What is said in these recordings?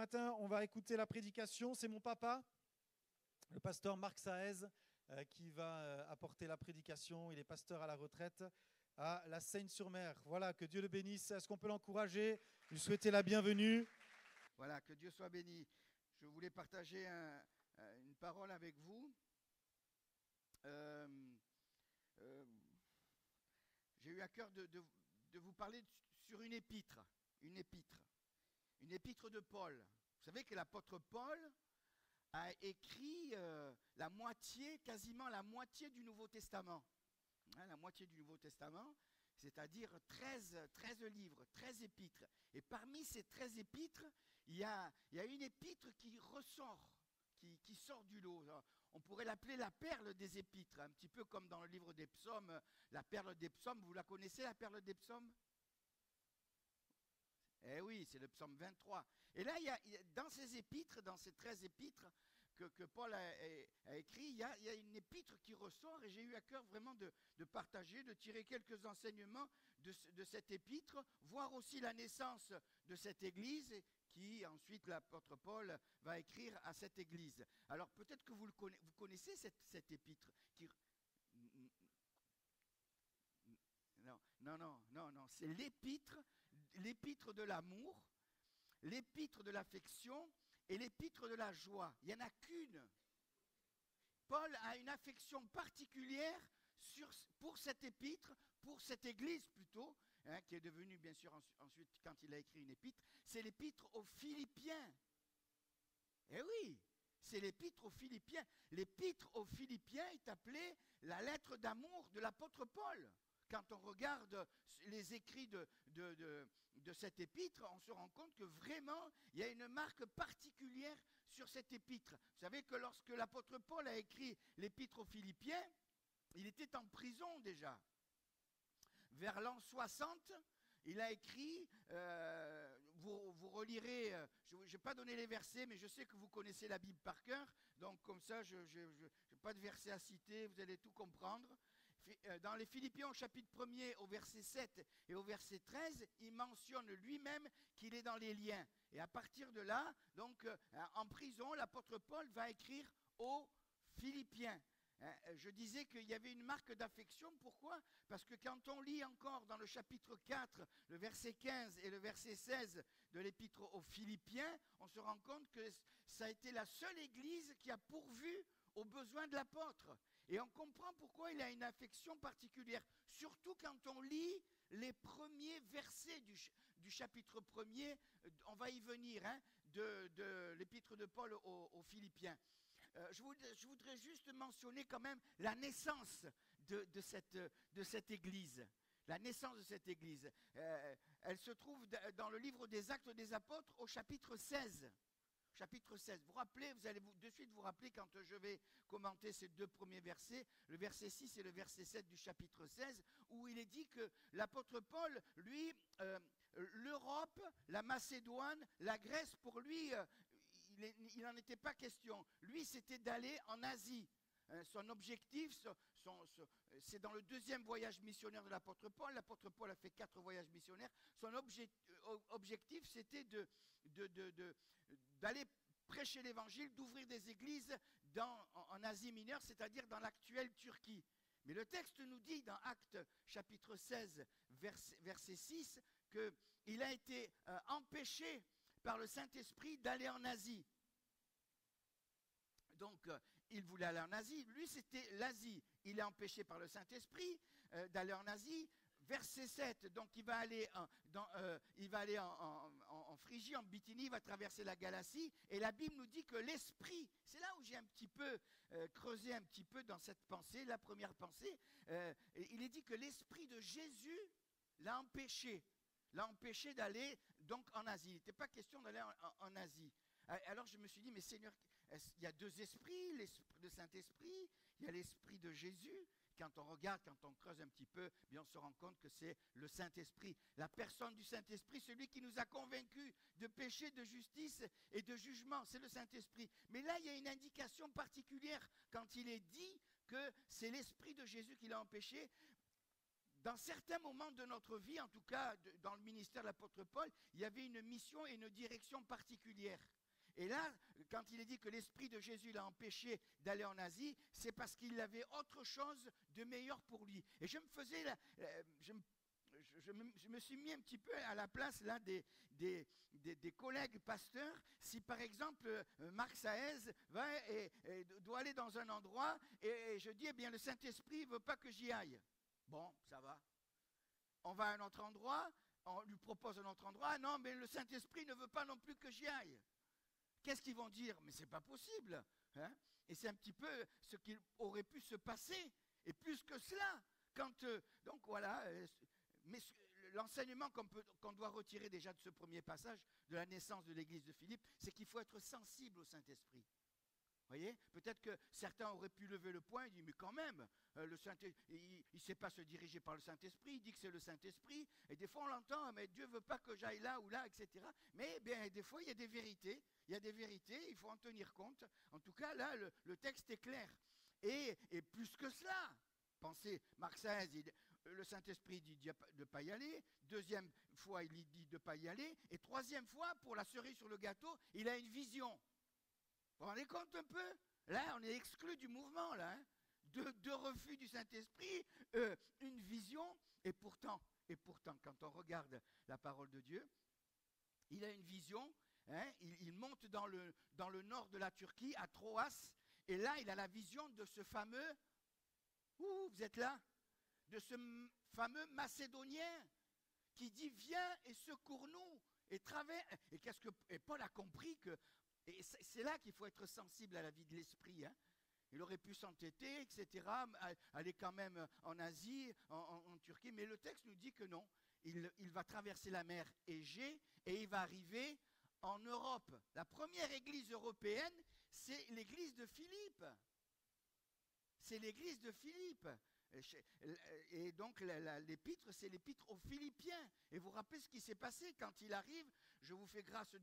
matin, on va écouter la prédication. C'est mon papa, le pasteur Marc Saez, qui va apporter la prédication. Il est pasteur à la retraite à la Seyne-sur-Mer. Voilà, que Dieu le bénisse. Est-ce qu'on peut l'encourager, lui souhaiter la bienvenue? Voilà, que Dieu soit béni. Je voulais partager une parole avec vous. J'ai eu à cœur de vous parler sur une épître de Paul. Vous savez que l'apôtre Paul a écrit quasiment la moitié du Nouveau Testament. La moitié du Nouveau Testament, c'est-à-dire 13 livres, 13 épîtres. Et parmi ces 13 épîtres, il y a une épître qui ressort, qui sort du lot. On pourrait l'appeler la perle des épîtres, un petit peu comme dans le livre des psaumes, la perle des psaumes. Vous la connaissez, la perle des psaumes? Eh oui, c'est le psaume 23. Et là, dans ces épîtres, dans ces 13 épîtres que Paul a écrit, il y a une épître qui ressort, et j'ai eu à cœur vraiment de partager, de tirer quelques enseignements de cette épître, voir aussi la naissance de cette église, qui ensuite l'apôtre Paul va écrire à cette église. Alors peut-être que vous connaissez cette épître qui... Non, c'est l'épître de l'amour, l'épître de l'affection et l'épître de la joie. Il n'y en a qu'une. Paul a une affection particulière pour cette épître, pour cette église plutôt, qui est devenue bien sûr ensuite quand il a écrit une épître, c'est l'épître aux Philippiens. Eh oui, c'est l'épître aux Philippiens. L'épître aux Philippiens est appelée la lettre d'amour de l'apôtre Paul. Quand on regarde les écrits de cette épître, on se rend compte que vraiment, il y a une marque particulière sur cette épître. Vous savez que lorsque l'apôtre Paul a écrit l'épître aux Philippiens, il était en prison déjà. Vers l'an 60, il a écrit, vous relirez, je ne vais pas donner les versets, mais je sais que vous connaissez la Bible par cœur, donc comme ça, je n'ai pas de versets à citer, vous allez tout comprendre. Dans les Philippiens au chapitre 1er au verset 7 et au verset 13, il mentionne lui-même qu'il est dans les liens. Et à partir de là, donc en prison, l'apôtre Paul va écrire aux Philippiens. Je disais qu'il y avait une marque d'affection. Pourquoi? Parce que quand on lit encore dans le chapitre 4, le verset 15 et le verset 16 de l'épître aux Philippiens, on se rend compte que ça a été la seule église qui a pourvu aux besoins de l'apôtre. Et on comprend pourquoi il a une affection particulière, surtout quand on lit les premiers versets du chapitre 1er, on va y venir, de l'épître de Paul aux Philippiens. Je voudrais juste mentionner quand même la naissance de cette église. La naissance de cette église. Elle se trouve dans le livre des Actes des Apôtres au chapitre 16. Chapitre 16. Vous rappelez, vous allez de suite vous rappeler quand je vais commenter ces deux premiers versets, le verset 6 et le verset 7 du chapitre 16, où il est dit que l'apôtre Paul, lui, l'Europe, la Macédoine, la Grèce, pour lui, il n'en était pas question. Lui, c'était d'aller en Asie. Son objectif, c'est dans le deuxième voyage missionnaire de l'apôtre Paul. L'apôtre Paul a fait 4 voyages missionnaires. Son objectif, c'était d'aller prêcher l'évangile, d'ouvrir des églises en Asie mineure, c'est-à-dire dans l'actuelle Turquie. Mais le texte nous dit dans Actes chapitre 16, verset 6, qu'il a été empêché par le Saint-Esprit d'aller en Asie. Donc, il voulait aller en Asie. Lui, c'était l'Asie. Il est empêché par le Saint-Esprit d'aller en Asie. Verset 7, donc il va aller en Phrygie, en Bithynie, il va traverser la Galatie. Et la Bible nous dit que l'Esprit, c'est là où j'ai un petit peu creusé un petit peu dans cette pensée, la première pensée. Il est dit que l'Esprit de Jésus l'a empêché d'aller donc en Asie. Il n'était pas question d'aller en Asie. Alors je me suis dit, mais Seigneur, il y a 2 esprits, l'esprit de Saint-Esprit, il y a l'esprit de Jésus. Quand on regarde, quand on creuse un petit peu, bien on se rend compte que c'est le Saint-Esprit, la personne du Saint-Esprit, celui qui nous a convaincus de péché, de justice et de jugement, c'est le Saint-Esprit. Mais là, il y a une indication particulière quand il est dit que c'est l'Esprit de Jésus qui l'a empêché. Dans certains moments de notre vie, en tout cas dans le ministère de l'apôtre Paul, il y avait une mission et une direction particulière. Et là, quand il est dit que l'esprit de Jésus l'a empêché d'aller en Asie, c'est parce qu'il avait autre chose de meilleur pour lui. Et je me faisais, je me suis mis un petit peu à la place là des collègues pasteurs. Si par exemple Marc Saez et doit aller dans un endroit et je dis, eh bien le Saint-Esprit ne veut pas que j'y aille. Bon, ça va. On va à un autre endroit, on lui propose un autre endroit. Ah non, mais le Saint-Esprit ne veut pas non plus que j'y aille. Qu'est-ce qu'ils vont dire? Mais c'est pas possible. Hein? Et c'est un petit peu ce qui aurait pu se passer. Et plus que cela. Donc voilà. Mais l'enseignement qu'on doit retirer déjà de ce premier passage, de la naissance de l'église de Philippe, c'est qu'il faut être sensible au Saint-Esprit. Vous voyez, peut-être que certains auraient pu lever le poing et dire, mais quand même, il ne sait pas se diriger par le Saint-Esprit, il dit que c'est le Saint-Esprit, et des fois on l'entend, mais Dieu ne veut pas que j'aille là ou là, etc. Mais bien, des fois, il y a des vérités, il faut en tenir compte. En tout cas, là, le texte est clair. Et plus que cela, pensez, Marc 16, le Saint-Esprit dit de ne pas y aller, deuxième fois, il dit de ne pas y aller, et troisième fois, pour la cerise sur le gâteau, il a une vision. Vous vous rendez compte un peu? Là, on est exclu du mouvement, là. Hein? De refus du Saint-Esprit, une vision, et pourtant, quand on regarde la parole de Dieu, il a une vision, hein? Il monte dans le nord de la Turquie, à Troas, et là, il a la vision de ce fameux, vous êtes là? De ce fameux Macédonien qui dit, viens et secours-nous, et Paul a compris que. Et c'est là qu'il faut être sensible à la vie de l'esprit. Hein. Il aurait pu s'entêter, etc., aller quand même en Asie, en Turquie, mais le texte nous dit que non. Il va traverser la mer Égée et il va arriver en Europe. La première église européenne, c'est l'église de Philippe. C'est l'église de Philippe. Et donc l'épître, c'est l'épître aux Philippiens. Et vous vous rappelez ce qui s'est passé quand il arrive. Je vous fais grâce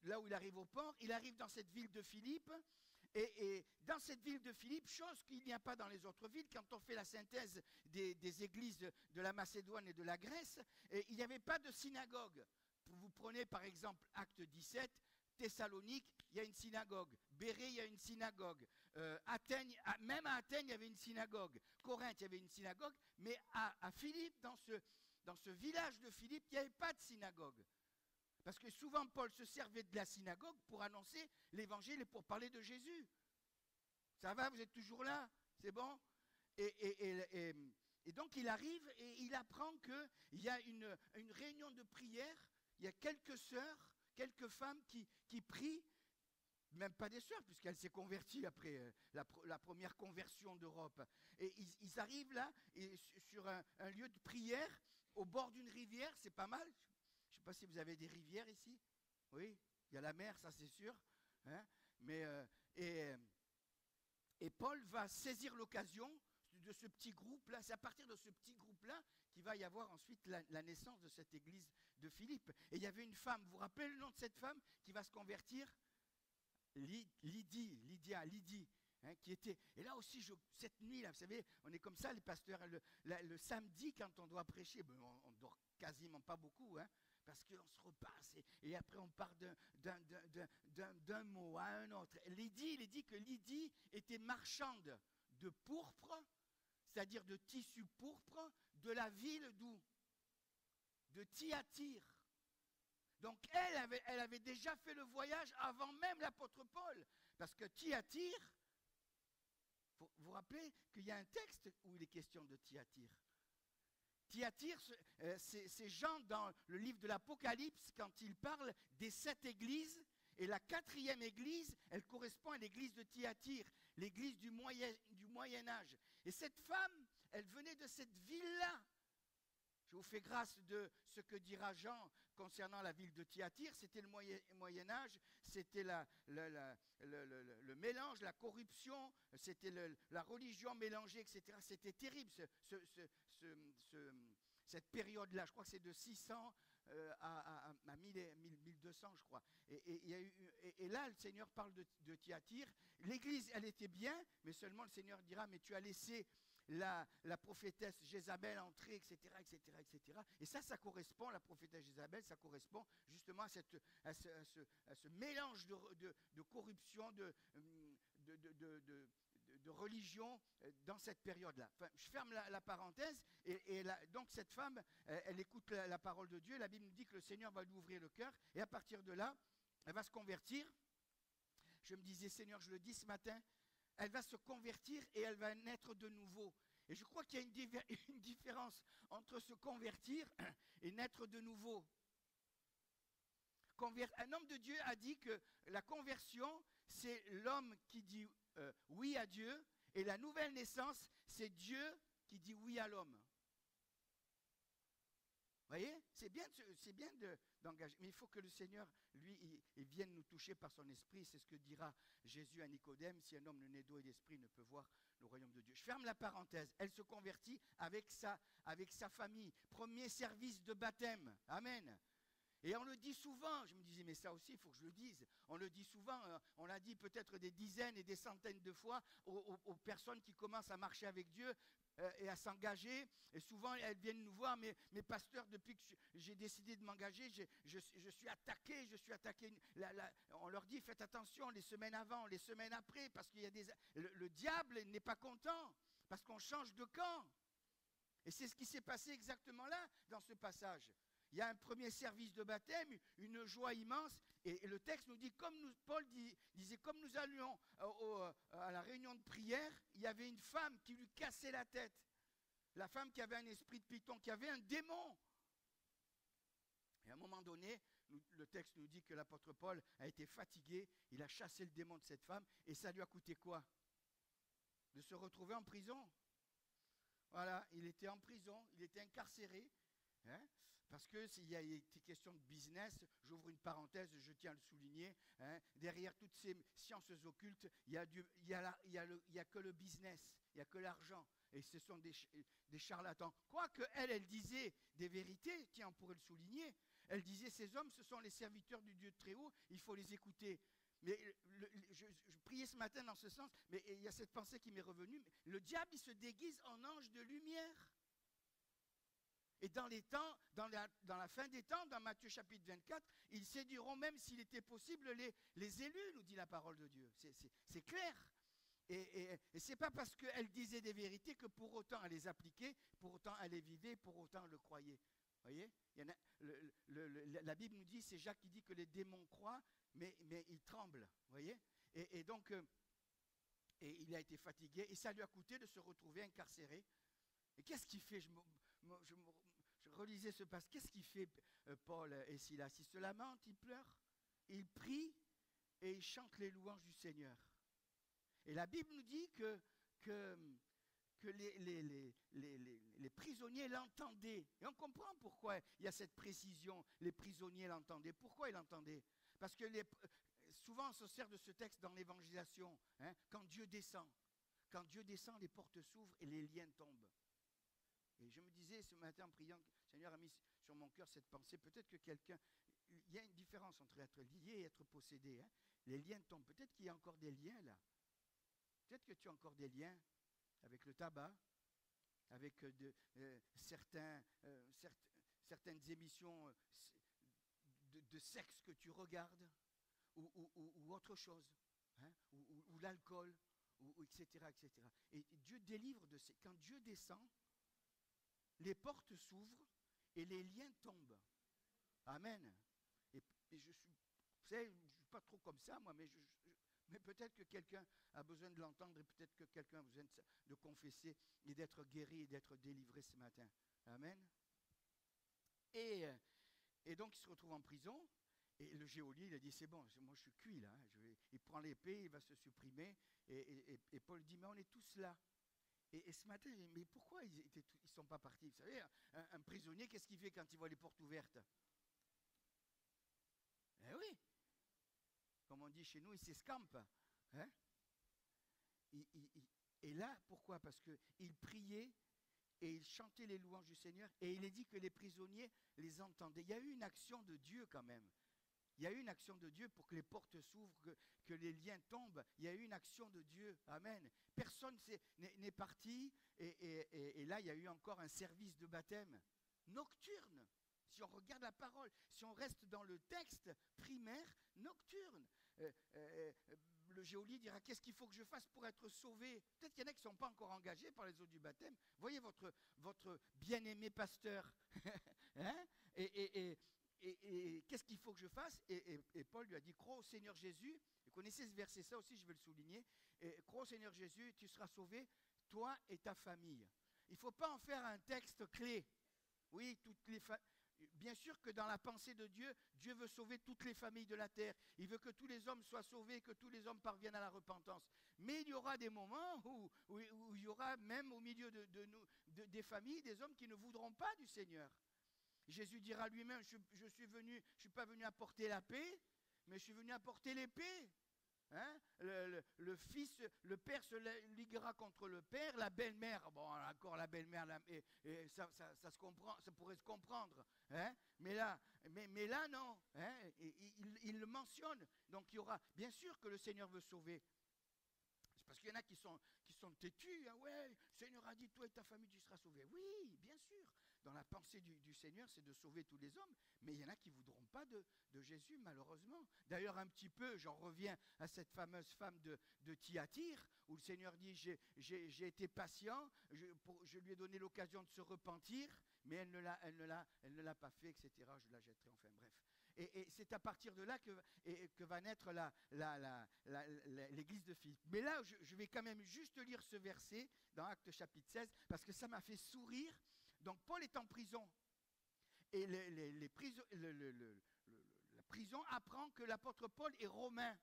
là où il arrive au port. Il arrive dans cette ville de Philippe. Et dans cette ville de Philippe, chose qu'il n'y a pas dans les autres villes, quand on fait la synthèse des églises de la Macédoine et de la Grèce, il n'y avait pas de synagogue. Vous prenez par exemple Acte 17, Thessalonique, il y a une synagogue. Bérée, il y a une synagogue. Athènes, même à Athènes, il y avait une synagogue. Corinthe, il y avait une synagogue. Mais à Philippe, dans ce village de Philippe, il n'y avait pas de synagogue. Parce que souvent, Paul se servait de la synagogue pour annoncer l'évangile et pour parler de Jésus. Ça va, vous êtes toujours là? C'est bon? Et donc, il arrive et il apprend qu'il y a une réunion de prière. Il y a quelques sœurs, quelques femmes qui prient, même pas des sœurs, puisqu'elle s'est convertie après la première conversion d'Europe. Et ils arrivent là, sur un lieu de prière, au bord d'une rivière, c'est pas mal. Je ne sais pas si vous avez des rivières ici. Oui, il y a la mer, ça c'est sûr. Hein, et Paul va saisir l'occasion de ce petit groupe-là. C'est à partir de ce petit groupe-là qu'il va y avoir ensuite la naissance de cette église de Philippe. Et il y avait une femme, vous vous rappelez le nom de cette femme qui va se convertir? Lydie, hein, qui était. Et là aussi, cette nuit, là, vous savez, on est comme ça, les pasteurs, le samedi, quand on doit prêcher, ben, on ne dort quasiment pas beaucoup, hein, parce qu'on se repasse, et après on part d'un mot à un autre. Il est dit que Lydie était marchande de pourpre, c'est-à-dire de tissu pourpre, de la ville d'où? De Thyatire. Donc elle avait déjà fait le voyage avant même l'apôtre Paul. Parce que Thyatire, vous vous rappelez qu'il y a un texte où il est question de Thyatire. Thyatire, c'est Jean dans le livre de l'Apocalypse, quand il parle des 7 églises, et la 4e église, elle correspond à l'église de Thyatire, l'église du Moyen Âge. Et cette femme, elle venait de cette ville-là. Je vous fais grâce de ce que dira Jean concernant la ville de Thyatire. C'était le Moyen Âge, c'était le mélange, la corruption, c'était la religion mélangée, etc. C'était terrible, cette période-là. Je crois que c'est de 600 à 1200, je crois. Et là, le Seigneur parle de Thyatire. L'église, elle était bien, mais seulement le Seigneur dira, mais tu as laissé la prophétesse Jézabel entrer, etc., etc., etc. Et ça correspond, la prophétesse Jézabel, ça correspond justement à ce mélange de corruption, de religion dans cette période-là. Enfin, je ferme la parenthèse, donc cette femme, elle écoute la parole de Dieu, la Bible nous dit que le Seigneur va lui ouvrir le cœur, et à partir de là, elle va se convertir. Je me disais, Seigneur, je le dis ce matin, elle va se convertir et elle va naître de nouveau. Et je crois qu'il y a une différence entre se convertir et naître de nouveau. Un homme de Dieu a dit que la conversion, c'est l'homme qui dit oui à Dieu, et la nouvelle naissance, c'est Dieu qui dit oui à l'homme. Vous voyez, c'est bien d'engager, mais il faut que le Seigneur, lui, il vienne nous toucher par son esprit. C'est ce que dira Jésus à Nicodème: si un homme ne naît d'eau et d'esprit ne peut voir le royaume de Dieu. Je ferme la parenthèse. Elle se convertit avec sa famille. Premier service de baptême. Amen. Et on le dit souvent, je me disais, mais ça aussi, il faut que je le dise. On le dit souvent, on l'a dit peut-être des dizaines et des centaines de fois aux personnes qui commencent à marcher avec Dieu et à s'engager. Et souvent, elles viennent nous voir, mais pasteur, depuis que j'ai décidé de m'engager, je suis attaqué, on leur dit, faites attention les semaines avant, les semaines après, parce qu'il y a le diable n'est pas content, parce qu'on change de camp. Et c'est ce qui s'est passé exactement là, dans ce passage. Il y a un premier service de baptême, une joie immense, et le texte nous dit, Paul disait, comme nous allions à la réunion de prière, il y avait une femme qui lui cassait la tête. La femme qui avait un esprit de python, qui avait un démon. Et à un moment donné, le texte nous dit que l'apôtre Paul a été fatigué, il a chassé le démon de cette femme, et ça lui a coûté quoi? De se retrouver en prison. Voilà, il était en prison, il était incarcéré. Hein? Parce qu'il y a été question de business, j'ouvre une parenthèse, je tiens à le souligner, hein, derrière toutes ces sciences occultes, il y a que le business, il n'y a que l'argent, et ce sont des charlatans. Quoique elle disait des vérités, tiens, on pourrait le souligner, elle disait, ces hommes, ce sont les serviteurs du Dieu très haut, il faut les écouter. Mais je priais ce matin dans ce sens, mais il y a cette pensée qui m'est revenue, le diable, il se déguise en ange de lumière. Et dans les temps, dans la fin des temps, dans Matthieu chapitre 24, ils séduiront même s'il était possible les élus, nous dit la parole de Dieu. C'est clair. Et ce n'est pas parce qu'elle disait des vérités que pour autant elle les appliquait, pour autant elle les vivait, pour autant elle le croyait. Vous voyez, la Bible nous dit, c'est Jacques qui dit que les démons croient, mais ils tremblent. Vous voyez, et donc, il a été fatigué, et ça lui a coûté de se retrouver incarcéré. Et qu'est-ce qu'il fait? Je relisais ce passage. Qu'est-ce qu'il fait, Paul et Silas? Ils se lamentent, ils pleurent, ils prient et ils chantent les louanges du Seigneur. Et la Bible nous dit que les prisonniers l'entendaient. Et on comprend pourquoi il y a cette précision. Les prisonniers l'entendaient. Pourquoi ils l'entendaient? Parce que souvent on se sert de ce texte dans l'évangélisation. Hein, quand Dieu descend, les portes s'ouvrent et les liens tombent. Et je me disais ce matin en priant, le Seigneur a mis sur mon cœur cette pensée, peut-être que quelqu'un, il y a une différence entre être lié et être possédé. Hein. Les liens tombent, peut-être qu'il y a encore des liens là. Peut-être que tu as encore des liens avec le tabac, avec certaines émissions de sexe que tu regardes, ou autre chose, hein, ou l'alcool, etc., etc. Et Dieu délivre de ces... Quand Dieu descend, les portes s'ouvrent et les liens tombent. Amen. Et je suis pas trop comme ça, moi, mais peut-être que quelqu'un a besoin de l'entendre et peut-être que quelqu'un a besoin de confesser et d'être guéri et d'être délivré ce matin. Amen. Et donc, il se retrouve en prison. Et le geôlier, il a dit, c'est bon, moi je suis cuit là. Hein, il prend l'épée, il va se supprimer. Et Paul dit, mais on est tous là. Et ce matin, j'ai dit, mais pourquoi ils ne sont pas partis? Vous savez, un prisonnier, qu'est-ce qu'il fait quand il voit les portes ouvertes? Eh oui. Comme on dit chez nous, il s'escampe. Hein? Et là, pourquoi? Parce qu'il priait et il chantait les louanges du Seigneur. Et il est dit que les prisonniers les entendaient. Il y a eu une action de Dieu quand même. Il y a eu une action de Dieu pour que les portes s'ouvrent, que les liens tombent. Il y a eu une action de Dieu. Amen. Personne n'est parti. Et là, il y a eu encore un service de baptême nocturne. Si on regarde la parole, si on reste dans le texte primaire, nocturne. Le géolie dira, qu'est-ce qu'il faut que je fasse pour être sauvé? Peut-être qu'il y en a qui ne sont pas encore engagés par les eaux du baptême. Voyez votre bien-aimé pasteur. Hein? Et qu'est-ce qu'il faut que je fasse? Et Paul lui a dit, crois au Seigneur Jésus. Vous connaissez ce verset, ça aussi je vais le souligner. Crois au Seigneur Jésus, tu seras sauvé, toi et ta famille. Il ne faut pas en faire un texte clé. Oui, bien sûr que dans la pensée de Dieu, Dieu veut sauver toutes les familles de la terre. Il veut que tous les hommes soient sauvés, que tous les hommes parviennent à la repentance. Mais il y aura des moments où il y aura même au milieu des familles des hommes qui ne voudront pas du Seigneur. Jésus dira lui-même, je suis pas venu apporter la paix, mais je suis venu apporter l'épée. Hein? Le fils, le père se liguera contre le père, la belle-mère, bon encore la belle-mère, ça se comprend, ça pourrait se comprendre, hein? mais là non, hein? Il le mentionne, donc il y aura, bien sûr que le Seigneur veut sauver. C'est parce qu'il y en a qui sont têtus, hein? Ouais, le Seigneur a dit, toi et ta famille tu seras sauvé. Oui, bien sûr. Dans la pensée du Seigneur, c'est de sauver tous les hommes, mais il y en a qui ne voudront pas de Jésus, malheureusement. D'ailleurs, un petit peu, j'en reviens à cette fameuse femme de Thyatire, où le Seigneur dit, j'ai été patient, je lui ai donné l'occasion de se repentir, mais elle ne l'a pas fait, etc. Je la jetterai, enfin bref. Et c'est à partir de là que va naître l'église de Philippe. Mais là, je vais quand même juste lire ce verset dans Actes chapitre 16, parce que ça m'a fait sourire. Donc Paul est en prison. Et la prison apprend que l'apôtre Paul est romain.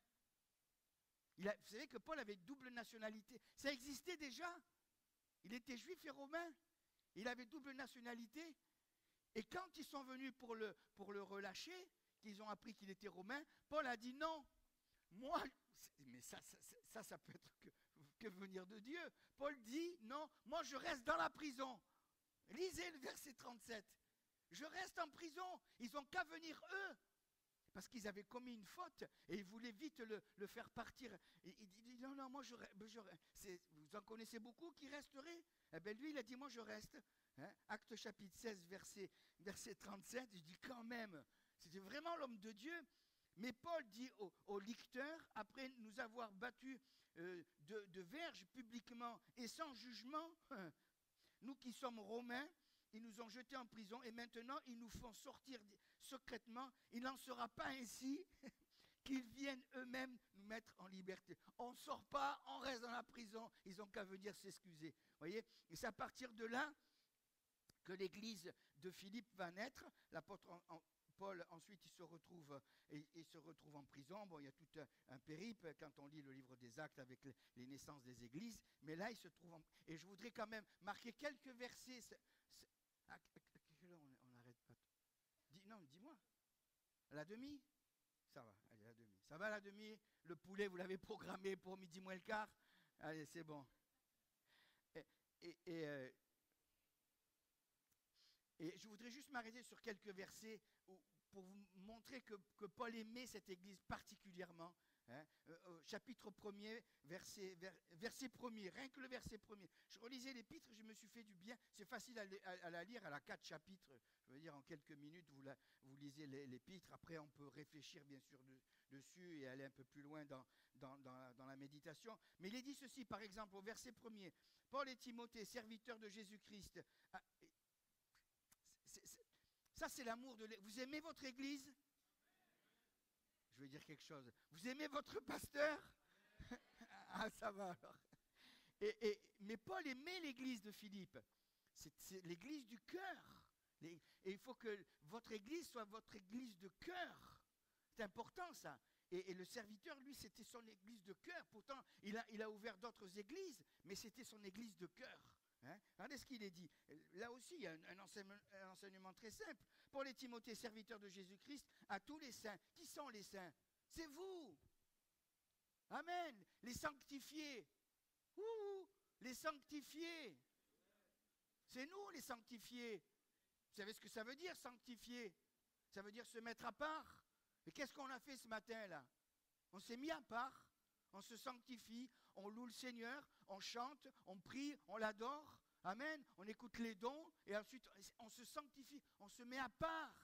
Vous savez que Paul avait double nationalité. Ça existait déjà. Il était juif et romain. Il avait double nationalité. Et quand ils sont venus pour le relâcher, qu'ils ont appris qu'il était romain, Paul a dit non. Moi, mais ça peut être que venir de Dieu. Paul dit non, moi je reste dans la prison. Lisez le verset 37. Je reste en prison. Ils n'ont qu'à venir eux. Parce qu'ils avaient commis une faute et ils voulaient vite le faire partir. Et il dit non, moi je reste. Vous en connaissez beaucoup qui resteraient? Eh bien lui, il a dit moi je reste. Hein? Acte chapitre 16, verset 37. Je dis quand même, c'était vraiment l'homme de Dieu. Mais Paul dit au lecteur, après nous avoir battus de verge publiquement et sans jugement, nous qui sommes romains, ils nous ont jetés en prison et maintenant ils nous font sortir secrètement. Il n'en sera pas ainsi qu'ils viennent eux-mêmes nous mettre en liberté. On ne sort pas, on reste dans la prison. Ils n'ont qu'à venir s'excuser. Voyez? Et c'est à partir de là que l'église de Philippe va naître. L'apôtre Paul, ensuite, il se retrouve en prison. Bon, il y a tout un périple quand on lit le livre des Actes avec les naissances des églises. Mais là, il se trouve Et je voudrais quand même marquer quelques versets. À quelle heure on n'arrête pas? Non, dis-moi. À la demi? Ça va, allez, la demi. Ça va, la demi? Le poulet, vous l'avez programmé pour midi moins le quart? Allez, c'est bon. Et je voudrais juste m'arrêter sur quelques versets pour vous montrer que Paul aimait cette église particulièrement. Hein. Chapitre 1er, verset 1er, rien que le verset 1er. Je relisais l'épître, je me suis fait du bien. C'est facile à la lire, elle a 4 chapitres. Je veux dire, en quelques minutes, vous lisez l'épître. Après, on peut réfléchir bien sûr dessus et aller un peu plus loin dans la méditation. Mais il est dit ceci, par exemple, au verset 1er. Paul et Timothée, serviteurs de Jésus-Christ. Ça, c'est l'amour de l'église. Vous aimez votre église? Je veux dire quelque chose. Vous aimez votre pasteur? Ah, ça va alors. Mais Paul aimait l'église de Philippe. C'est l'église du cœur. Et il faut que votre église soit votre église de cœur. C'est important ça. Et le serviteur, lui, c'était son église de cœur. Pourtant, il a ouvert d'autres églises, mais c'était son église de cœur. Hein? Regardez ce qu'il est dit. Là aussi, il y a un enseignement très simple. Pour les Timothées, serviteurs de Jésus-Christ, à tous les saints. Qui sont les saints? C'est vous. Amen. Les sanctifiés. Les sanctifiés. C'est nous les sanctifiés. Vous savez ce que ça veut dire, sanctifier? Ça veut dire se mettre à part. Et qu'est-ce qu'on a fait ce matin-là? On s'est mis à part, on se sanctifie, on loue le Seigneur, on chante, on prie, on l'adore. Amen. On écoute les dons et ensuite on se sanctifie, on se met à part.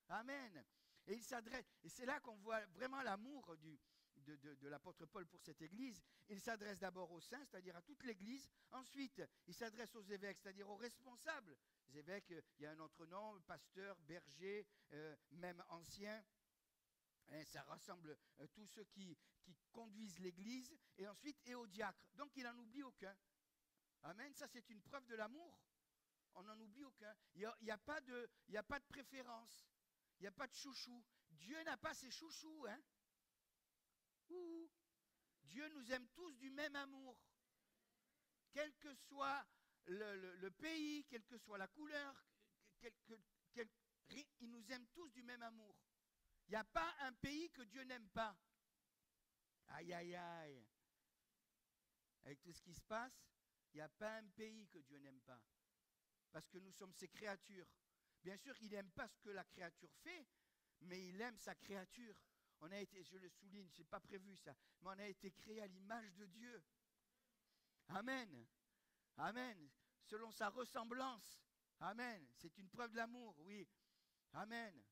Amen. Et il s'adresse, et c'est là qu'on voit vraiment l'amour de l'apôtre Paul pour cette église. Il s'adresse d'abord aux saints, c'est-à-dire à toute l'église. Ensuite, il s'adresse aux évêques, c'est-à-dire aux responsables. Les évêques, il y a un autre nom, pasteur, berger, même ancien. Et ça rassemble tous ceux qui conduisent l'église. Et ensuite, et aux diacres. Donc, il n'en oublie aucun. Amen. Ça, c'est une preuve de l'amour. On n'en oublie aucun. Il n'y a pas de préférence. Il n'y a pas de chouchou. Dieu n'a pas ses chouchous, hein. Ouh. Dieu nous aime tous du même amour. Quel que soit le pays, quelle que soit la couleur, il nous aime tous du même amour. Il n'y a pas un pays que Dieu n'aime pas. Aïe, aïe, aïe. Avec tout ce qui se passe, il n'y a pas un pays que Dieu n'aime pas. Parce que nous sommes ses créatures. Bien sûr, il n'aime pas ce que la créature fait, mais il aime sa créature. On a été, je le souligne, ce n'est pas prévu ça, mais on a été créé à l'image de Dieu. Amen. Amen. Selon sa ressemblance. Amen. C'est une preuve d'amour, oui. Amen.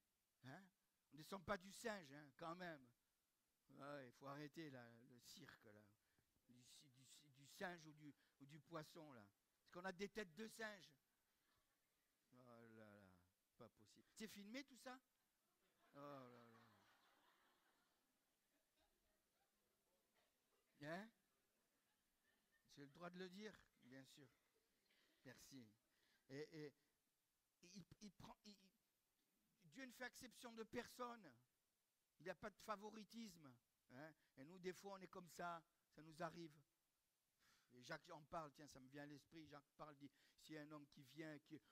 Hein? On ne descend pas du singe, hein, quand même. Ouais, il faut arrêter là, le cirque, là. Du singe ou du poisson, là. Parce qu'on a des têtes de singe. Oh là là, pas possible. C'est filmé tout ça? Oh là là. Hein? J'ai le droit de le dire, bien sûr. Merci. Et Dieu ne fait exception de personne. Il n'y a pas de favoritisme. Hein? Et nous, des fois, on est comme ça nous arrive. Et Jacques en parle, tiens, ça me vient à l'esprit. Jacques parle, dit, s'il y a un homme qui vient, qui est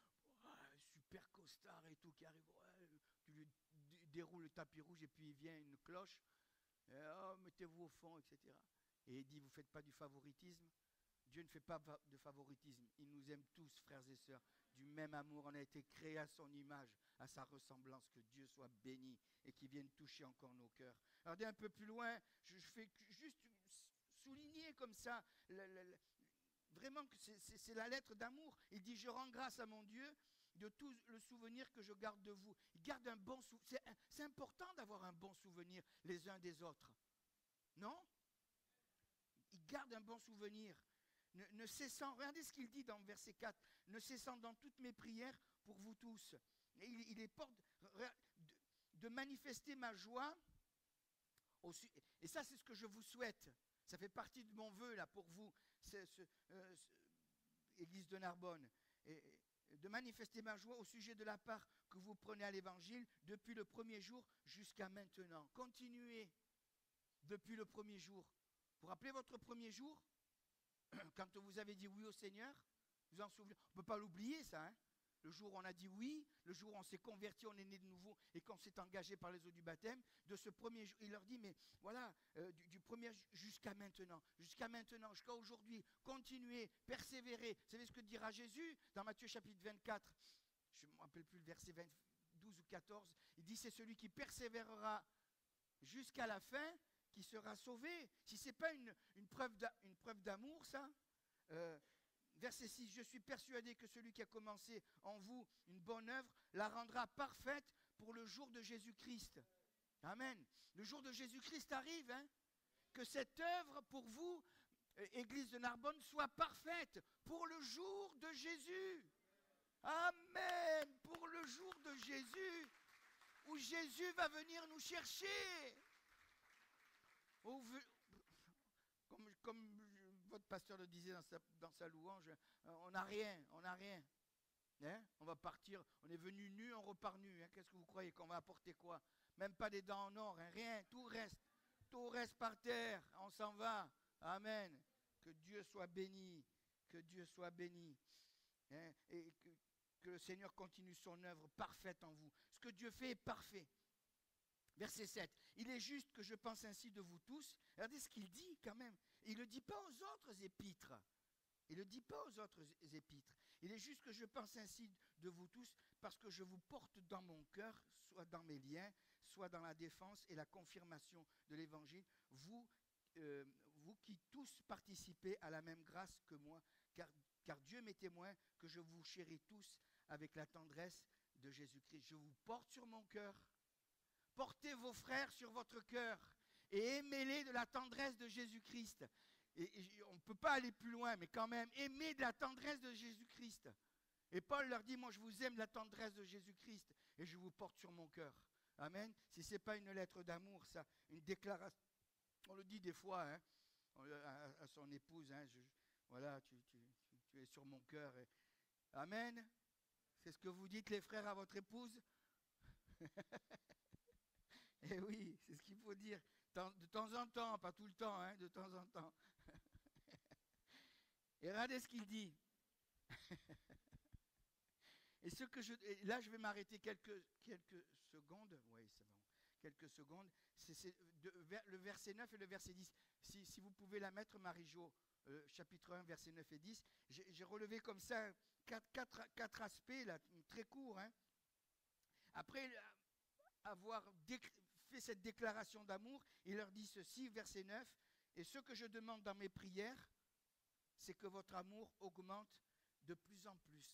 super costard et tout, qui arrive, tu lui déroules le tapis rouge et puis il vient une cloche. Et, mettez-vous au fond, etc. Et il dit, vous ne faites pas du favoritisme. Dieu ne fait pas de favoritisme. Il nous aime tous, frères et sœurs, du même amour. On a été créés à son image, à sa ressemblance. Que Dieu soit béni et qu'il vienne toucher encore nos cœurs. Regardez un peu plus loin, je fais juste souligner comme ça, vraiment que c'est la lettre d'amour. Il dit, je rends grâce à mon Dieu de tout le souvenir que je garde de vous. Il garde un bon souvenir. C'est important d'avoir un bon souvenir les uns des autres. Non? Il garde un bon souvenir. Ne cessant, regardez ce qu'il dit dans verset 4, ne cessant dans toutes mes prières pour vous tous. Et il est porte de manifester ma joie. Et ça, c'est ce que je vous souhaite. Ça fait partie de mon vœu là pour vous, Église de Narbonne. Et de manifester ma joie au sujet de la part que vous prenez à l'Évangile depuis le premier jour jusqu'à maintenant. Continuez depuis le premier jour. Vous rappelez votre premier jour? Quand vous avez dit oui au Seigneur, vous en souvenez? On ne peut pas l'oublier ça, hein? Le jour où on a dit oui, le jour où on s'est converti, on est né de nouveau et qu'on s'est engagé par les eaux du baptême, de ce premier jour, il leur dit, mais voilà, du premier jusqu'à maintenant, jusqu'à aujourd'hui, continuez, persévérez. Vous savez ce que dira Jésus dans Matthieu chapitre 24, je ne me rappelle plus le verset 12 ou 14, il dit, c'est celui qui persévérera jusqu'à la fin qui sera sauvé. Si ce n'est pas une preuve d'amour, ça. Verset 6, je suis persuadé que celui qui a commencé en vous une bonne œuvre la rendra parfaite pour le jour de Jésus-Christ. Amen. Le jour de Jésus-Christ arrive, hein? Que cette œuvre pour vous, Église de Narbonne, soit parfaite pour le jour de Jésus. Amen. Pour le jour de Jésus, où Jésus va venir nous chercher. Comme votre pasteur le disait dans sa louange, on n'a rien. Hein? On va partir, on est venu nu, on repart nu. Hein? Qu'est-ce que vous croyez qu'on va apporter quoi? Même pas des dents en or, hein? Rien, tout reste par terre, on s'en va. Amen. Que Dieu soit béni, hein? Et que le Seigneur continue son œuvre parfaite en vous. Ce que Dieu fait est parfait. Verset 7, il est juste que je pense ainsi de vous tous. Regardez ce qu'il dit quand même. Il ne le dit pas aux autres épîtres. Il est juste que je pense ainsi de vous tous parce que je vous porte dans mon cœur, soit dans mes liens, soit dans la défense et la confirmation de l'évangile, vous qui tous participez à la même grâce que moi, car Dieu m'est témoin que je vous chéris tous avec la tendresse de Jésus-Christ. Je vous porte sur mon cœur. Portez vos frères sur votre cœur et aimez-les de la tendresse de Jésus-Christ. Et on ne peut pas aller plus loin, mais quand même, aimez de la tendresse de Jésus-Christ. Et Paul leur dit, moi je vous aime de la tendresse de Jésus-Christ et je vous porte sur mon cœur. Amen. Si ce n'est pas une lettre d'amour, ça, une déclaration. On le dit des fois hein, à son épouse, hein, voilà, tu es sur mon cœur. Amen. C'est ce que vous dites les frères à votre épouse. Eh oui, c'est ce qu'il faut dire. De temps en temps, pas tout le temps, hein, de temps en temps. Et regardez ce qu'il dit. Et là, je vais m'arrêter quelques secondes. Oui, c'est bon. Quelques secondes. C'est le verset 9 et le verset 10. Si vous pouvez la mettre, Marie-Jo, chapitre 1, verset 9 et 10. J'ai relevé comme ça quatre aspects, là, très courts. Hein. Après avoir fait cette déclaration d'amour, il leur dit ceci, verset 9. Et ce que je demande dans mes prières, c'est que votre amour augmente de plus en plus.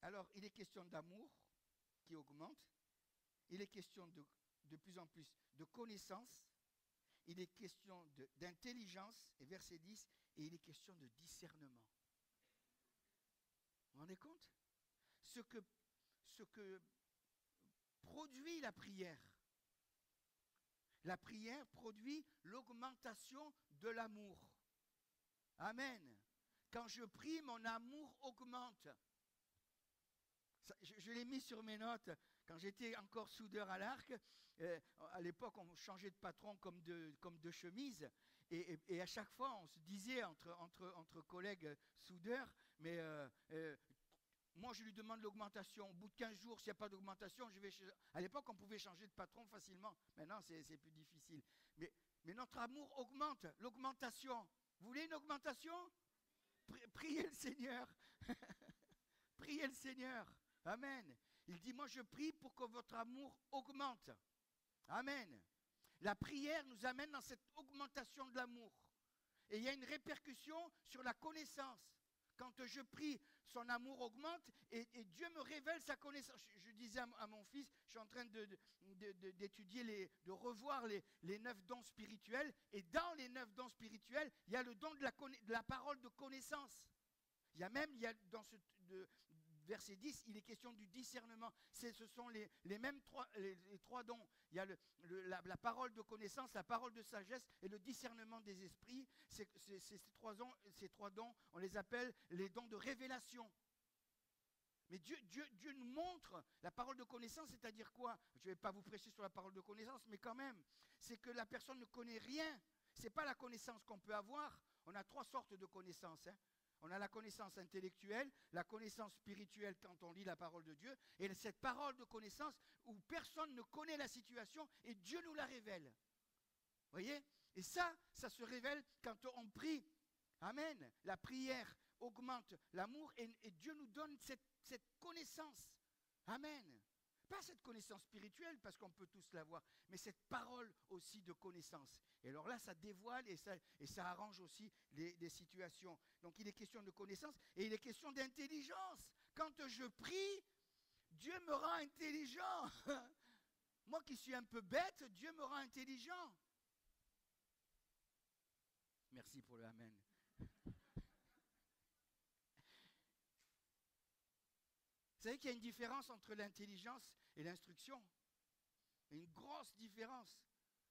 Alors, il est question d'amour qui augmente, il est question de plus en plus de connaissance, il est question d'intelligence, et verset 10, et il est question de discernement. Vous vous rendez compte ? Ce que produit la prière. La prière produit l'augmentation de l'amour. Amen. Quand je prie, mon amour augmente. Je l'ai mis sur mes notes quand j'étais encore soudeur à l'arc. À l'époque, on changeait de patron comme de chemise. Et à chaque fois, on se disait entre collègues soudeurs, mais moi, je lui demande l'augmentation. Au bout de 15 jours, s'il n'y a pas d'augmentation, je vais chez... À l'époque, on pouvait changer de patron facilement. Maintenant, c'est plus difficile. Mais notre amour augmente. L'augmentation. Vous voulez une augmentation ? Priez le Seigneur. Priez le Seigneur. Amen. Il dit, moi je prie pour que votre amour augmente. Amen. La prière nous amène dans cette augmentation de l'amour. Et il y a une répercussion sur la connaissance. Quand je prie, son amour augmente et Dieu me révèle sa connaissance. Je disais à mon fils, je suis en train d'étudier, de revoir les 9 dons spirituels. Et dans les 9 dons spirituels, il y a le don de la parole de connaissance. Il y a dans ce verset 10, il est question du discernement. Ce sont les mêmes les 3 dons. Il y a la parole de connaissance, la parole de sagesse et le discernement des esprits. Ces trois dons, on les appelle les dons de révélation. Mais Dieu nous montre la parole de connaissance, c'est-à-dire quoi ? Je ne vais pas vous prêcher sur la parole de connaissance, mais quand même, c'est que la personne ne connaît rien. Ce n'est pas la connaissance qu'on peut avoir. On a 3 sortes de connaissances. Hein. On a la connaissance intellectuelle, la connaissance spirituelle quand on lit la parole de Dieu, et cette parole de connaissance où personne ne connaît la situation et Dieu nous la révèle. Vous voyez ? Et ça se révèle quand on prie. Amen. La prière augmente l'amour et Dieu nous donne cette connaissance. Amen. Pas cette connaissance spirituelle, parce qu'on peut tous l'avoir, mais cette parole aussi de connaissance. Et alors là, ça dévoile et ça arrange aussi les situations. Donc il est question de connaissance et il est question d'intelligence. Quand je prie, Dieu me rend intelligent. Moi qui suis un peu bête, Dieu me rend intelligent. Merci pour le amen. Vous savez qu'il y a une différence entre l'intelligence et l'instruction. Une grosse différence.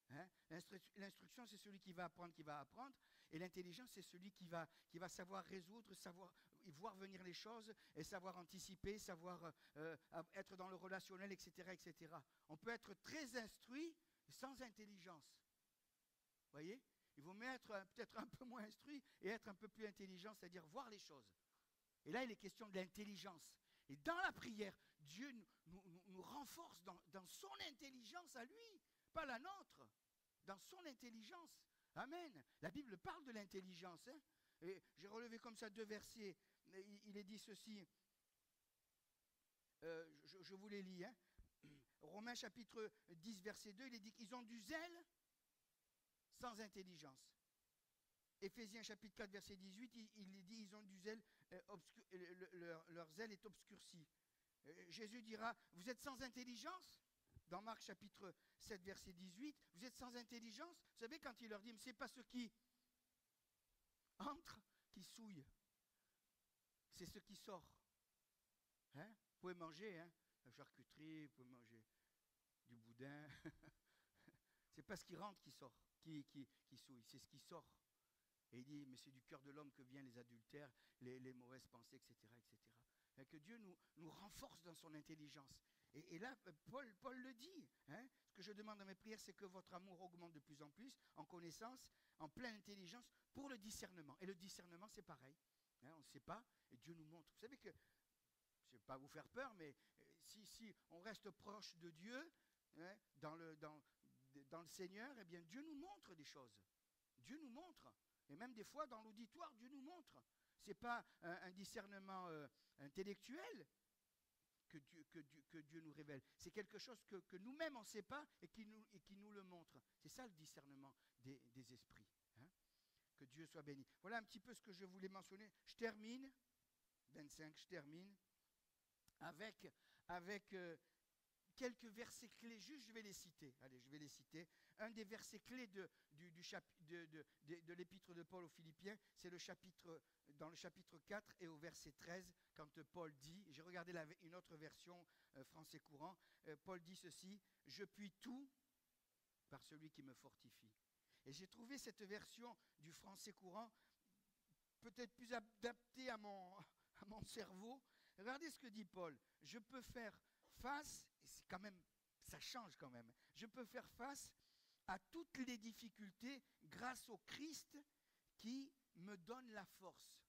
Hein? L'instruction, c'est celui qui va apprendre. Et l'intelligence, c'est celui qui va savoir résoudre, savoir voir venir les choses, et savoir anticiper, savoir être dans le relationnel, etc., etc. On peut être très instruit sans intelligence. Vous voyez ? Il vaut mieux être peut-être un peu moins instruit et être un peu plus intelligent, c'est-à-dire voir les choses. Et là, il est question de l'intelligence. Et dans la prière, Dieu nous renforce dans son intelligence à lui, pas la nôtre, dans son intelligence. Amen. La Bible parle de l'intelligence. Hein? Et j'ai relevé comme ça 2 versets. Il est dit ceci. Je vous les lis. Hein? Romains chapitre 10, verset 2, il est dit qu'ils ont du zèle sans intelligence. Éphésiens chapitre 4, verset 18, il est dit ils ont du zèle, leur zèle est obscurci. Jésus dira, vous êtes sans intelligence? Dans Marc chapitre 7, verset 18, vous êtes sans intelligence? Vous savez, quand il leur dit, mais ce n'est pas ceux qui entrent qui souillent, c'est ce qui sort. Hein? Vous pouvez manger la charcuterie, vous pouvez manger du boudin. C'est pas ce qui rentre qui sort, qui souille, c'est ce qui sort. Et il dit, mais c'est du cœur de l'homme que viennent les adultères, les mauvaises pensées, etc. etc. Et que Dieu nous renforce dans son intelligence. Et là, Paul le dit. Ce que je demande dans mes prières, c'est que votre amour augmente de plus en plus, en connaissance, en pleine intelligence, pour le discernement. Et le discernement, c'est pareil. On ne sait pas, et Dieu nous montre. Vous savez que, je ne vais pas vous faire peur, mais si on reste proche de Dieu, dans le Seigneur, eh bien Dieu nous montre des choses. Dieu nous montre. Et même des fois, dans l'auditoire, Dieu nous montre. Ce n'est pas un discernement intellectuel que Dieu nous révèle. C'est quelque chose que nous-mêmes, on ne sait pas et qui nous le montre. C'est ça le discernement des esprits. Que Dieu soit béni. Voilà un petit peu ce que je voulais mentionner. Je termine, 25, je termine avec quelques versets clés. Juste, je vais les citer. Allez, je vais les citer. Un des versets clés de l'épître de Paul aux Philippiens, c'est dans le chapitre 4 et au verset 13, quand Paul dit, j'ai regardé une autre version français courant, Paul dit ceci, « Je puis tout par celui qui me fortifie ». Et j'ai trouvé cette version du français courant peut-être plus adaptée à mon cerveau. Regardez ce que dit Paul. Je peux faire face, et c'est quand même, ça change quand même, je peux faire face à toutes les difficultés grâce au Christ qui me donne la force.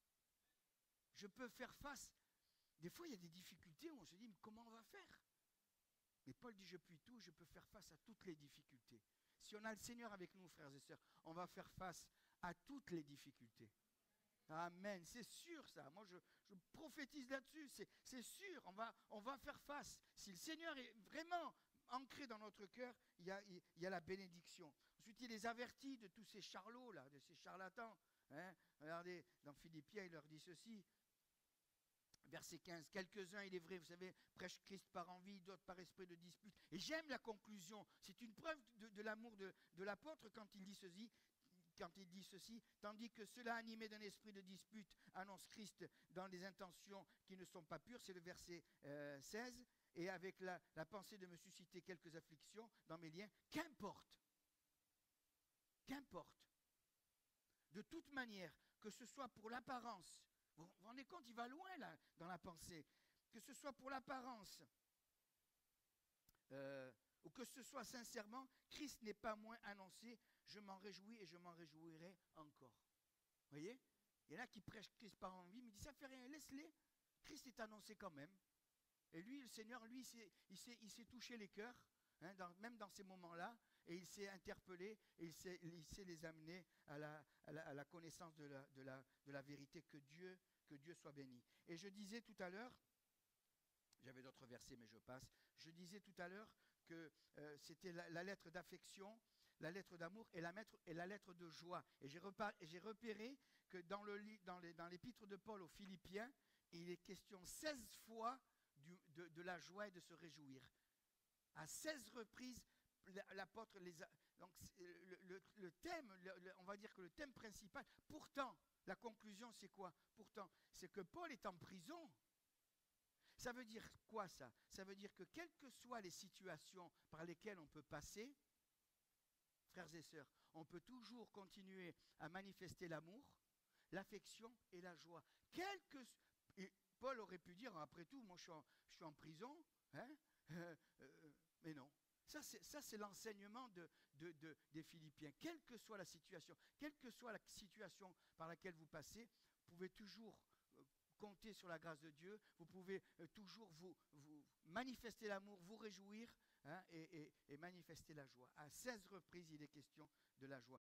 Je peux faire face. Des fois, il y a des difficultés où on se dit, mais comment on va faire? Mais Paul dit, je puis tout, je peux faire face à toutes les difficultés. Si on a le Seigneur avec nous, frères et sœurs, on va faire face à toutes les difficultés. Amen, c'est sûr ça. Moi, je prophétise là-dessus. C'est sûr, on va faire face. Si le Seigneur est vraiment ancré dans notre cœur, il y a la bénédiction. Ensuite, il les avertit de tous ces charlots, là, de ces charlatans. Regardez, dans Philippiens, il leur dit ceci. Verset 15, quelques-uns, il est vrai, vous savez, prêchent Christ par envie, d'autres par esprit de dispute. Et j'aime la conclusion. C'est une preuve de l'amour de l'apôtre quand il dit ceci, tandis que ceux-là, animés d'un esprit de dispute, annoncent Christ dans des intentions qui ne sont pas pures. C'est le verset 16. Et avec la pensée de me susciter quelques afflictions dans mes liens, qu'importe. De toute manière, que ce soit pour l'apparence, vous vous rendez compte, il va loin là, dans la pensée, que ce soit pour l'apparence, ou que ce soit sincèrement, Christ n'est pas moins annoncé, je m'en réjouis et je m'en réjouirai encore. Vous voyez? Il y en a qui prêchent Christ par envie, mais il dit ça fait rien, laisse-les. Christ est annoncé quand même. Et lui, le Seigneur, lui, il sait toucher les cœurs, même dans ces moments-là, et il s'est interpellé, et il sait les amener à la connaissance de la vérité. Que Dieu soit béni. Et je disais tout à l'heure, j'avais d'autres versets, mais je passe, je disais tout à l'heure que c'était la lettre d'affection, la lettre d'amour et la lettre de joie. Et j'ai repéré que dans l'épître de Paul aux Philippiens, il est question 16 fois de la joie et de se réjouir. À 16 reprises, l'apôtre les a... Donc le thème, on va dire que le thème principal, pourtant, la conclusion c'est quoi? Pourtant, c'est que Paul est en prison. Ça veut dire quoi ça? Ça veut dire que quelles que soient les situations par lesquelles on peut passer, frères et sœurs, on peut toujours continuer à manifester l'amour, l'affection et la joie. Et Paul aurait pu dire, après tout, moi je suis en prison, mais non. Ça, c'est l'enseignement des Philippiens. Quelle que soit la situation par laquelle vous passez, vous pouvez toujours compter sur la grâce de Dieu, vous pouvez toujours vous manifester l'amour, vous réjouir et manifester la joie. À 16 reprises, il est question